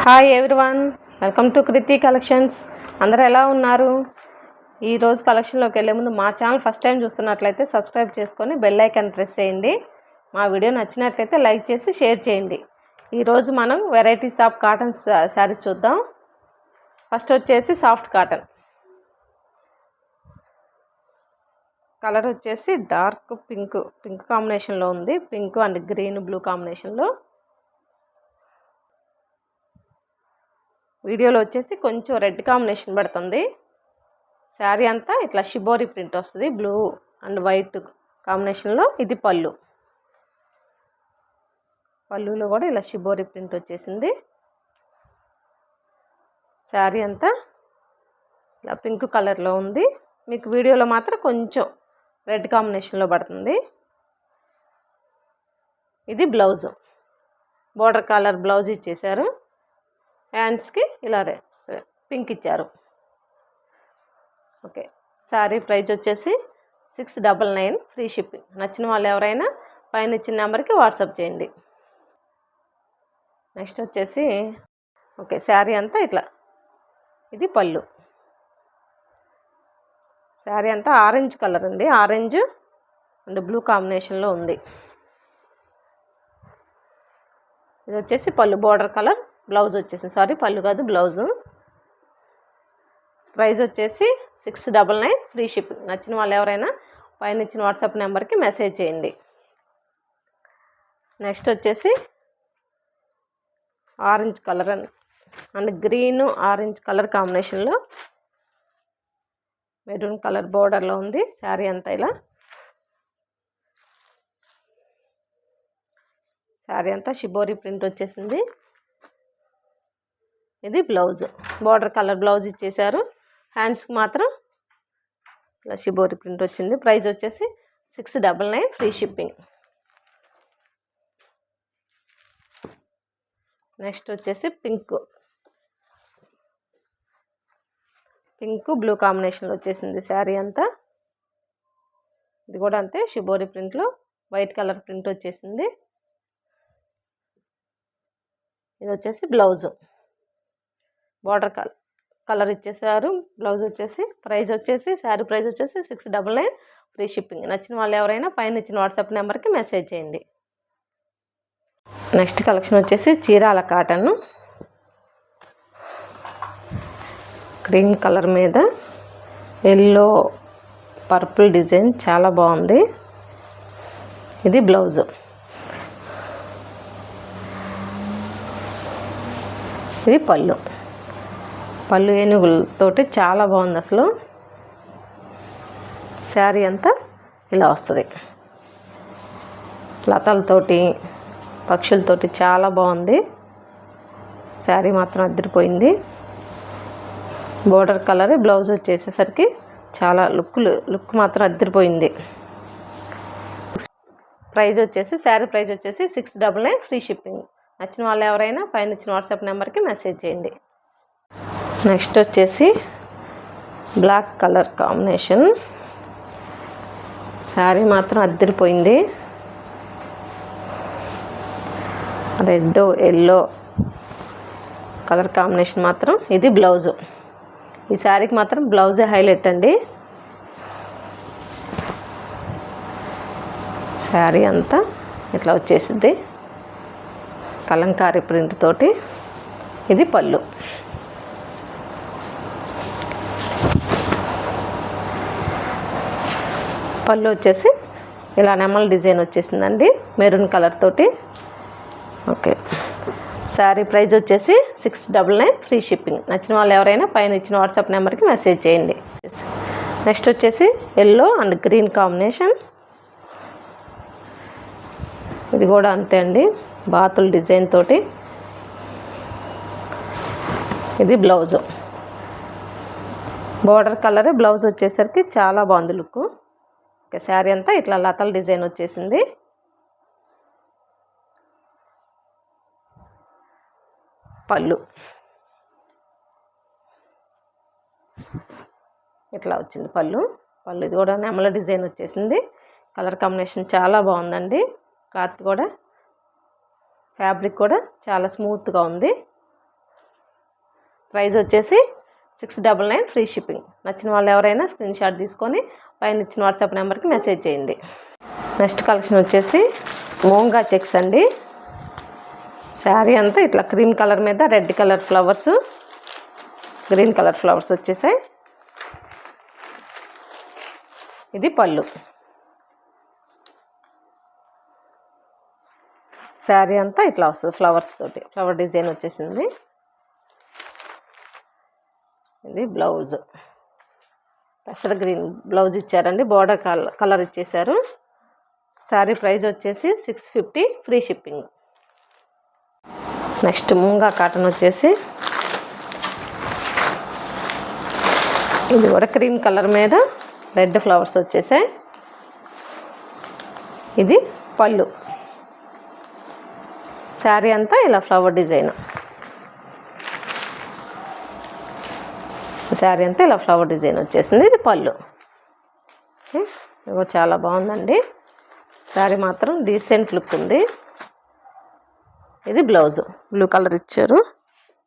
Hi everyone, welcome to Kriti collections. అందరూ ఎలా ఉన్నారు? ఈరోజు కలెక్షన్లోకి వెళ్ళే ముందు మా ఛానల్ ఫస్ట్ టైం చూస్తున్నట్లయితే సబ్స్క్రైబ్ చేసుకొని బెల్ ఐకాన్ ప్రెస్ చేయండి. మా వీడియో నచ్చినట్లయితే లైక్ చేసి షేర్ చేయండి. ఈరోజు మనం వెరైటీస్ ఆఫ్ కాటన్ శారీస్ చూద్దాం. ఫస్ట్ వచ్చేసి సాఫ్ట్ కాటన్. కలర్ వచ్చేసి డార్క్ పింక్ కాంబినేషన్లో ఉంది. పింక్ అండ్ గ్రీన్ బ్లూ కాంబినేషన్లో. వీడియోలో వచ్చేసి కొంచెం రెడ్ కాంబినేషన్ పడుతుంది. శారీ అంతా ఇట్లా షిబోరి ప్రింట్ వస్తుంది, బ్లూ అండ్ వైట్ కాంబినేషన్లో. ఇది పళ్ళులో కూడా ఇలా షిబోరి ప్రింట్ వచ్చేసింది. శారీ అంతా ఇలా పింక్ కలర్లో ఉంది. మీకు వీడియోలో మాత్రం కొంచెం రెడ్ కాంబినేషన్లో పడుతుంది. ఇది బ్లౌజ్, బోర్డర్ కలర్ బ్లౌజ్ ఇచ్చేసారు. హ్యాండ్స్కి ఇలా పింక్ ఇచ్చారు. ఓకే, శారీ ప్రైస్ వచ్చేసి 699, ఫ్రీ షిప్పింగ్. నచ్చిన వాళ్ళు ఎవరైనా పైన ఇచ్చిన నెంబర్కి వాట్సాప్ చేయండి. నెక్స్ట్ వచ్చేసి ఓకే, శారీ అంతా ఇట్లా, ఇది పళ్ళు. శారీ అంతా ఆరెంజ్ కలర్ ఉంది, ఆరెంజ్ అండ్ బ్లూ కాంబినేషన్లో ఉంది. ఇది వచ్చేసి పళ్ళు, బోర్డర్ కలర్ బ్లౌజ్ వచ్చేసి, పళ్ళు కాదు బ్లౌజు. ప్రైస్ వచ్చేసి 699, ఫ్రీ షిప్పింగ్. నచ్చిన వాళ్ళు ఎవరైనా పైన ఇచ్చిన వాట్సాప్ నెంబర్కి మెసేజ్ చేయండి. నెక్స్ట్ వచ్చేసి orange colour and green orange colour కాంబినేషన్లో మెరూన్ కలర్ బోర్డర్లో ఉంది. శారీ అంతా ఇలా, శారీ అంతా షిబోరి ప్రింట్ వచ్చేసింది. ఇది బ్లౌజ్, బోర్డర్ కలర్ బ్లౌజ్ ఇచ్చేసారు. హ్యాండ్స్కి మాత్రం ఇలా షిబోరి ప్రింట్ వచ్చింది. ప్రైస్ వచ్చేసి 699, ఫ్రీ షిప్పింగ్. నెక్స్ట్ వచ్చేసి పింక్ బ్లూ కాంబినేషన్లో వచ్చేసింది శారీ అంతా. ఇది కూడా అంతే, షిబోరి ప్రింట్లో వైట్ కలర్ ప్రింట్ వచ్చేసింది. ఇది వచ్చేసి బ్లౌజు, బోర్డర్ కలర్ ఇచ్చేసారు. బ్లౌజ్ వచ్చేసి ప్రైస్ వచ్చేసి శారీ ప్రైస్ వచ్చేసి 699, ఫ్రీ షిప్పింగ్. నచ్చిన వాళ్ళు ఎవరైనా పైన ఇచ్చిన వాట్సాప్ నెంబర్కి మెసేజ్ చేయండి. నెక్స్ట్ కలెక్షన్ వచ్చేసి చీరాల కాటన్. గ్రీన్ కలర్ మీద ఎల్లో పర్పుల్ డిజైన్ చాలా బాగుంది. ఇది బ్లౌజు. ఇది పళ్ళు ఏనుగులతోటి చాలా బాగుంది అసలు. శారీ అంతా ఇలా వస్తుంది, లతలతోటి పక్షులతోటి చాలా బాగుంది. శారీ మాత్రం అదిరిపోయింది. బోర్డర్ కలర్ బ్లౌజ్ వచ్చేసేసరికి చాలా లుక్ మాత్రం అదిరిపోయింది. ప్రైజ్ వచ్చేసి శారీ ప్రైజ్ వచ్చేసి 699, ఫ్రీ షిప్పింగ్. నచ్చిన వాళ్ళు ఎవరైనా పైన ఇచ్చిన వాట్సాప్ నెంబర్కి మెసేజ్ చేయండి. నెక్స్ట్ వచ్చేసి బ్లాక్ కలర్ కాంబినేషన్. శారీ మాత్రం అదిరిపోయింది. రెడ్ ఎల్లో కలర్ కాంబినేషన్ మాత్రం. ఇది బ్లౌజు. ఈ శారీకి మాత్రం బ్లౌజే హైలైట్ అండి. శారీ అంతా ఇట్లా వచ్చేసింది కలంకారీ ప్రింట్ తోటి. ఇది పళ్ళు. పళ్ళు వచ్చేసి ఇలా నెమల్ డిజైన్ వచ్చేసిందండి, మెరూన్ కలర్ తోటి. ఓకే, శారీ ప్రైస్ వచ్చేసి 699, ఫ్రీ షిప్పింగ్. నచ్చిన వాళ్ళు ఎవరైనా పైన ఇచ్చిన వాట్సాప్ నెంబర్కి మెసేజ్ చేయండి. నెక్స్ట్ వచ్చేసి ఎల్లో అండ్ గ్రీన్ కాంబినేషన్. ఇది కూడా అంతే అండి, బాతుల్ డిజైన్ తోటి. ఇది బ్లౌజు, బోర్డర్ కలర్ బ్లౌజ్ వచ్చేసరికి చాలా బాగుంది లుక్. ఓకే, శారీ అంతా ఇట్లా లతల డిజైన్ వచ్చేసింది. పళ్ళు ఇట్లా వచ్చింది. పళ్ళు ఇది కూడా నెమల డిజైన్ వచ్చేసింది. కలర్ కాంబినేషన్ చాలా బాగుందండి. క్లాత్ కూడా ఫ్యాబ్రిక్ కూడా చాలా స్మూత్గా ఉంది. ప్రైస్ వచ్చేసి 699 ఫ్రీ షిప్పింగ్. నచ్చిన వాళ్ళు ఎవరైనా స్క్రీన్ షాట్ తీసుకొని పైన ఇచ్చిన వాట్సాప్ నెంబర్కి మెసేజ్ చేయండి. నెక్స్ట్ కలెక్షన్ వచ్చేసి మోంగా చెక్స్ అండి. శారీ అంతా ఇట్లా క్రీమ్ కలర్ మీద red colour flowers, green colour flowers వచ్చేసాయి. ఇది పళ్ళు. శారీ అంతా ఇట్లా వస్తుంది ఫ్లవర్స్ తోటి, ఫ్లవర్ డిజైన్ వచ్చేసింది. ఇది బ్లౌజ్, పెసర గ్రీన్ బ్లౌజ్ ఇచ్చారండి, బోర్డర్ కలర్ ఇచ్చేసారు. శారీ ప్రైస్ వచ్చేసి 650 free shipping. Next munga cotton వచ్చేసి ఇది కూడా క్రీమ్ కలర్ మీద రెడ్ ఫ్లవర్స్ వచ్చేసాయి. ఇది పళ్ళు. శారీ అంతా ఇలా ఫ్లవర్ డిజైన్, శారీ అంతా ఇలా ఫ్లవర్ డిజైన్ వచ్చేసింది. ఇది పళ్ళు. ఇది చాలా బాగుందండి, శారీ మాత్రం డీసెంట్ లుక్ ఉంది. ఇది బ్లౌజ్, బ్లూ కలర్ ఇచ్చారు,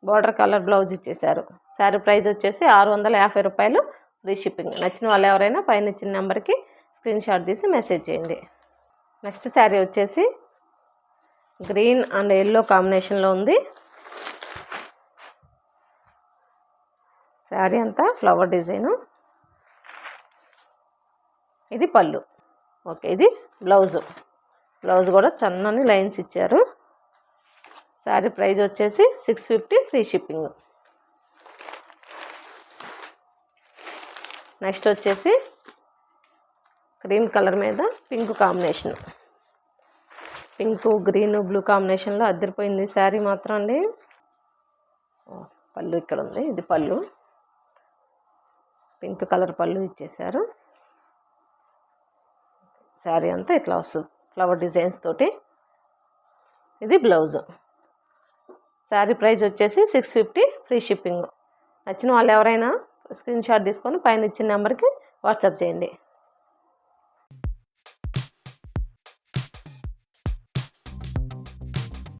బార్డర్ కలర్ బ్లౌజ్ ఇచ్చేసారు. శారీ ప్రైస్ వచ్చేసి 650 రూపాయలు ఫ్రీ షిప్పింగ్. నచ్చిన వాళ్ళు ఎవరైనా పైన ఇచ్చిన నెంబర్కి స్క్రీన్ షాట్ తీసి మెసేజ్ చేయండి. నెక్స్ట్ శారీ వచ్చేసి గ్రీన్ అండ్ ఎల్లో కాంబినేషన్లో ఉంది. శారీ అంతా ఫ్లవర్ డిజైను. ఇది పళ్ళు. ఓకే, ఇది బ్లౌజ్. బ్లౌజ్ కూడా సన్నని లైన్స్ ఇచ్చారు. శారీ ప్రైస్ వచ్చేసి 650 ఫ్రీ షిప్పింగ్. నెక్స్ట్ వచ్చేసి క్రీమ్ కలర్ మీద pink combination, pink green blue కాంబినేషన్లో అద్దరిపోయింది శారీ మాత్రం అండి. పళ్ళు ఇక్కడ ఉంది, ఇది పళ్ళు, పింక్ కలర్ పళ్ళు ఇచ్చేసారు. శారీ అంతా ఇట్లా వస్తుంది ఫ్లవర్ డిజైన్స్ తోటి. ఇది బ్లౌజ్. శారీ ప్రైస్ వచ్చేసి 650 ఫ్రీ షిప్పింగ్. నచ్చిన వాళ్ళు ఎవరైనా స్క్రీన్ షాట్ తీసుకొని పైన ఇచ్చిన నెంబర్కి వాట్సాప్ చేయండి.